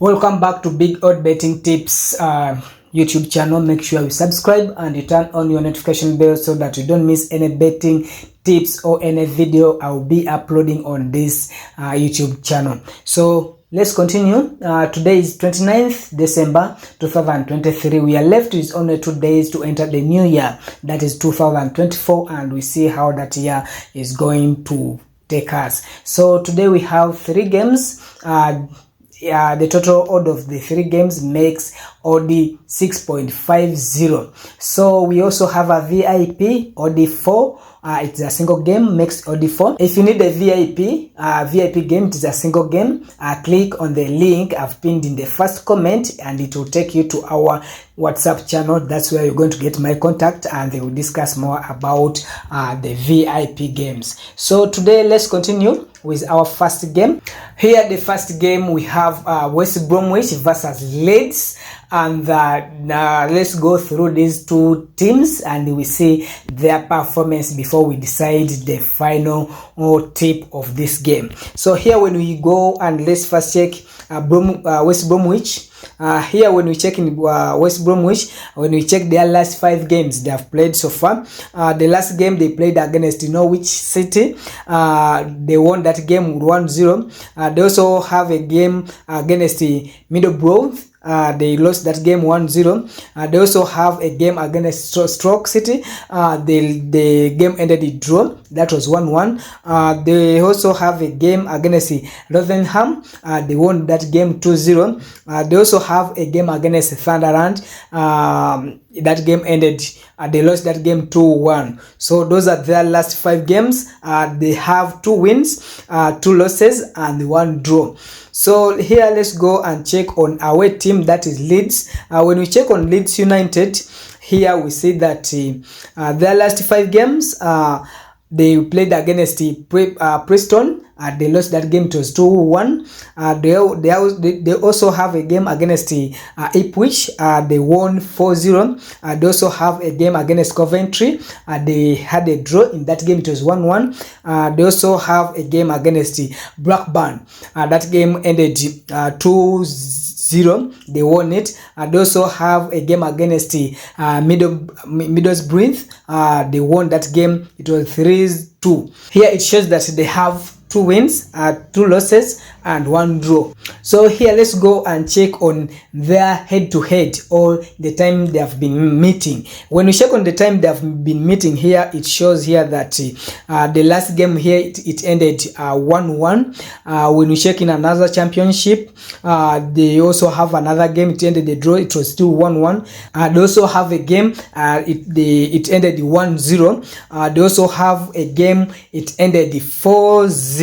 Welcome back to Big Odd Betting Tips YouTube channel. Make sure you subscribe and you turn on your notification bell so that you don't miss any betting tips or any video I will be uploading on this YouTube channel. So let's continue. Today is 29th December 2023. We are left with only 2 days to enter the new year, that is 2024, and we see how that year is going to take us. So today we have 3 games. The total odd of the 3 games makes odd 6.50. So we also have a VIP odd 4. It's a single game, makes odd 4. If you need a VIP game, it is a single game. Click on the link I've pinned in the first comment and it will take you to our WhatsApp channel. That's where you're going to get my contact and they will discuss more about the VIP games. So today let's continue with our first game. Here the first game we have West Bromwich versus Leeds, and let's go through these 2 teams and we see their performance before we decide the final tip of this game. So here when we go and let's first check West Bromwich. Here when we check in West Bromwich, when we check their last 5 games they have played so far, the last game they played against Norwich City, they won that game 1-0. They also have a game against Middlesbrough. They lost that game 1-0. They also have a game against Stoke City. The game ended in draw. That was 1-1. They also have a game against Rotherham. They won that game 2-0. They also have a game against Sunderland. That game ended, they lost that game 2-1. So those are their last 5 games. They have 2 wins, 2 losses and 1 draw. So here let's go and check on our team, that is Leeds. When we check on Leeds United, here we see that their last 5 games, they played against Preston. They lost that game, it was 2-1. They also have a game against Ipswich. They won 4-0. They also have a game against Coventry. They had a draw in that game, it was 1-1. They also have a game against Blackburn. That game ended 2-0. They won it. They also have a game against Middlesbrough. They won that game, it was 3-2. Here it shows that they have 2 wins, 2 losses and 1 draw. So here let's go and check on their head-to-head or the time they have been meeting. When we check on the time they have been meeting, here it shows here that the last game here it ended 1-1. When we check in another championship, they also have another game, it ended the draw, it was still 1-1. They also have a game, it ended 1-0. They also have a game, it ended 4-0.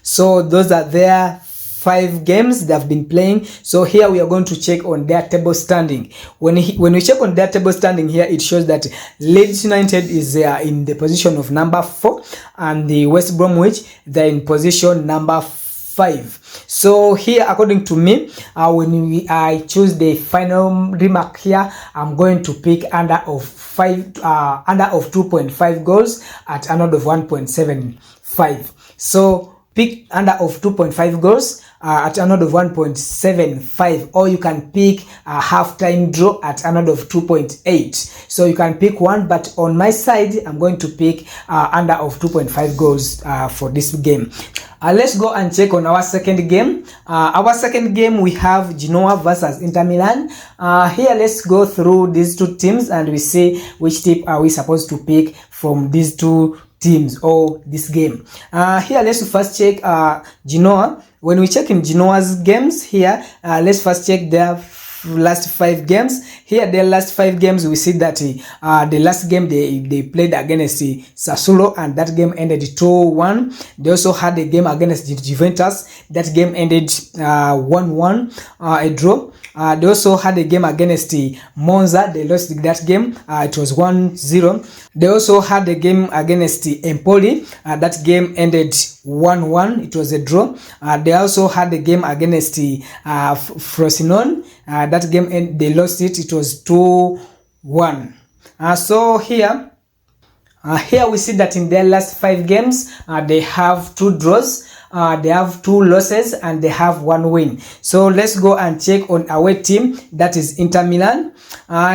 So those are their 5 games they have been playing. So here we are going to check on their table standing. When we check on their table standing, here it shows that Leeds United is in the position of number 4 and the West Bromwich they're in position number 5. So here according to me, when I choose the final remark here, I'm going to pick under of 2.5 goals at an odd of 1.75. So pick under of 2.5 goals at an odd of 1.75, or you can pick a half-time draw at an odd of 2.8. So you can pick one, but on my side I'm going to pick under of 2.5 goals for this game. Let's go and check on our second game. Our second game we have Genoa versus Inter Milan. Here let's go through these 2 teams and we see which tip are we supposed to pick from these 2 teams or this game. Here let's first check Genoa. When we check in Genoa's games here, let's first check their last 5 games. Here their last 5 games we see that the last game they played against Sassuolo and that game ended 2-1. They also had a game against Juventus. That game ended 1-1, a draw. They also had a game against Monza. They lost that game. It was 1-0. They also had a game against Empoli. That game ended 1-1. It was a draw. They also had a game against Frosinone. That game they lost it. It was 2-1. So here we see that in their last 5 games, they have 2 draws. they have 2 losses and they have 1 win. So let's go and check on away team, that is Inter Milan.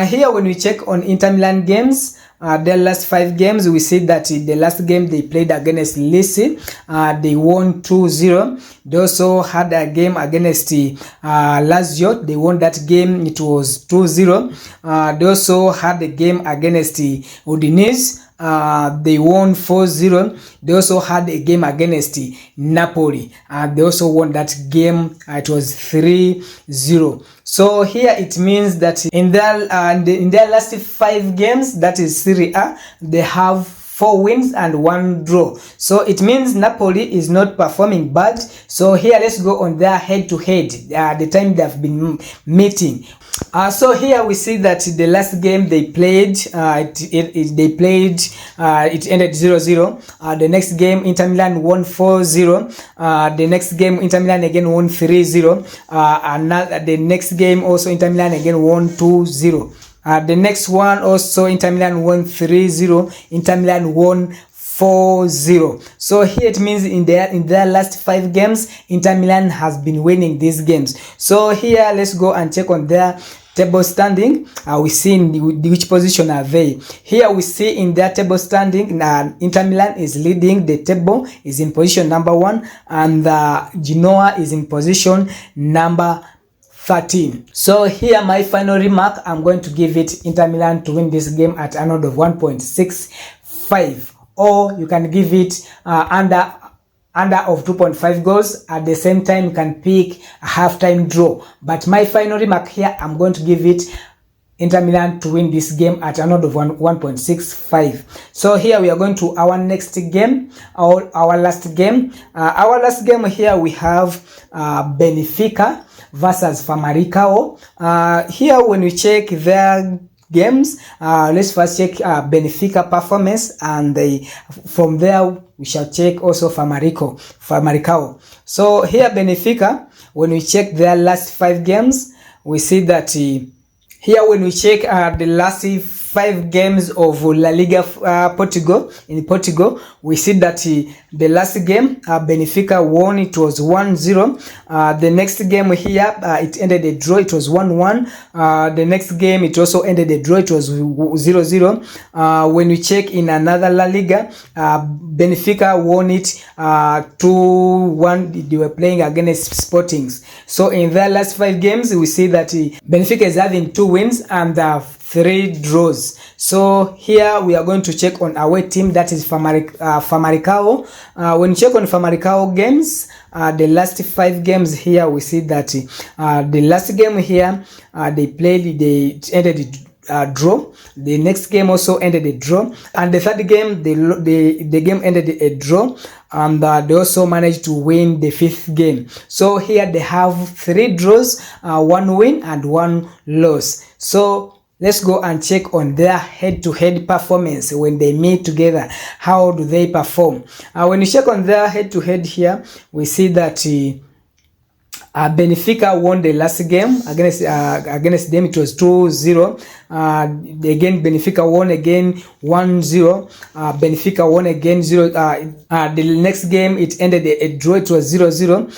Here when we check on Inter Milan games, their last 5 games, we see that the last game they played against Lecce, they won 2-0. They also had a game against Lazio. They won that game, it was 2-0. They also had a game against Udinese. They won 4-0. They also had a game against Napoli. They also won that game. It was 3-0. So here it means that in their last 5 games, that is Serie A, they have 4 wins and 1 draw. So it means Napoli is not performing bad. So here let's go on their head-to-head, the time they have been meeting. So here we see that the last game they played, it ended 0-0. The next game Inter Milan won 4-0. The next game Inter Milan again won 3-0. The next game also Inter Milan again won 2-0. The next one also Inter Milan won 3-0. Inter Milan won 4-0. So here it means in their last 5 games, Inter Milan has been winning these games. So here let's go and check on their table standing. We see in which position are they. Here we see in their table standing, Inter Milan is leading the table, is in position number 1, and Genoa is in position number 13. So here my final remark, I'm going to give it Inter Milan to win this game at an odd of 1.65, or you can give it under of 2.5 goals. At the same time you can pick a halftime draw, but my final remark here, I'm going to give it Inter Milan to win this game at an odd of 1.65. So here we are going to our next game, our last game. Our last game here we have Benfica versus Famalicão. Here when we check their games, let's first check Benfica performance, and from there we shall check also Famalicão. So here Benfica, when we check their last 5 games, we see that here when we check the last 5 games of La Liga Portugal, in Portugal, we see that the last game Benfica won, it was 1-0. The next game here it ended a draw, it was 1-1. The next game it also ended a draw, it was 0-0. When we check in another La Liga, Benfica won it 2-1. They were playing against Sportings. So in their last 5 games, we see that Benfica is having 2 wins and 3 draws. So here we are going to check on away team, that is Famalicão. When you check on Famalicão games, the last 5 games here, we see that the last game here they ended draw. The next game also ended a draw, and the third game the game ended a draw, and they also managed to win the 5th game. So here they have 3 draws, 1 win and 1 loss. So let's go and check on their head-to-head performance when they meet together. How do they perform? When you check on their head-to-head here, we see that Benfica won the last game against them. It was 2-0. Again Benfica won again 1-0. Benfica won again 0. The next game it ended a draw, it was 0-0.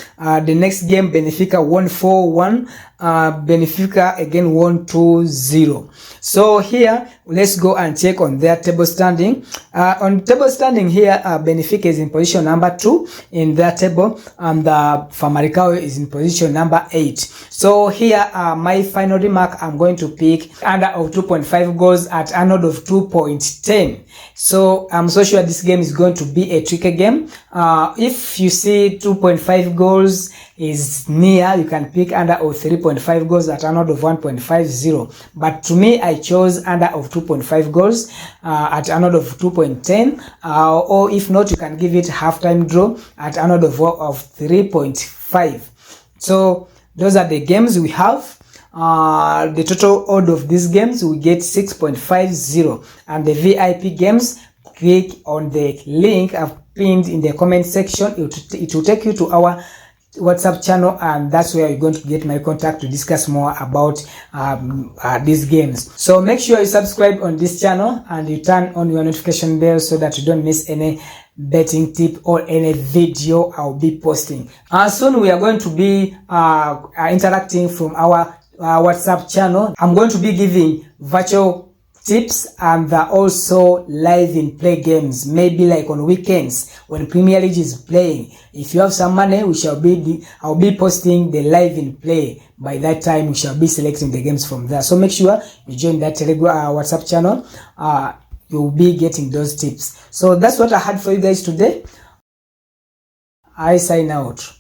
The next game Benfica won 4-1. Benfica again won 2-0. So here let's go and check on their table standing. On table standing here, Benfica is in position number 2 in their table, and Famalicão is in position number 8. So here my final remark, I'm going to pick under of 2.5 goals at an odd of 2.10. So I'm so sure this game is going to be a tricky game. If you see 2.5 goals is near, you can pick under of 3.5 goals at an odd of 1.50. But to me, I chose under of 2.5 goals at an odd of 2.10. Or if not, you can give it halftime draw at an odd of 3.5. So those are the games we have. The total odd of these games we get 6.50, and the VIP games, click on the link I've pinned in the comment section. It will take you to our WhatsApp channel, and that's where you're going to get my contact to discuss more about these games. So make sure you subscribe on this channel and you turn on your notification bell so that you don't miss any betting tip or any video I'll be posting. Soon we are going to be interacting from our WhatsApp channel. I'm going to be giving virtual tips and also live in play games, maybe like on weekends when Premier League is playing. If you have some money, I'll be posting the live in play. By that time we shall be selecting the games from there. So make sure you join that Telegram WhatsApp channel. You'll be getting those tips. So that's what I had for you guys today. I sign out.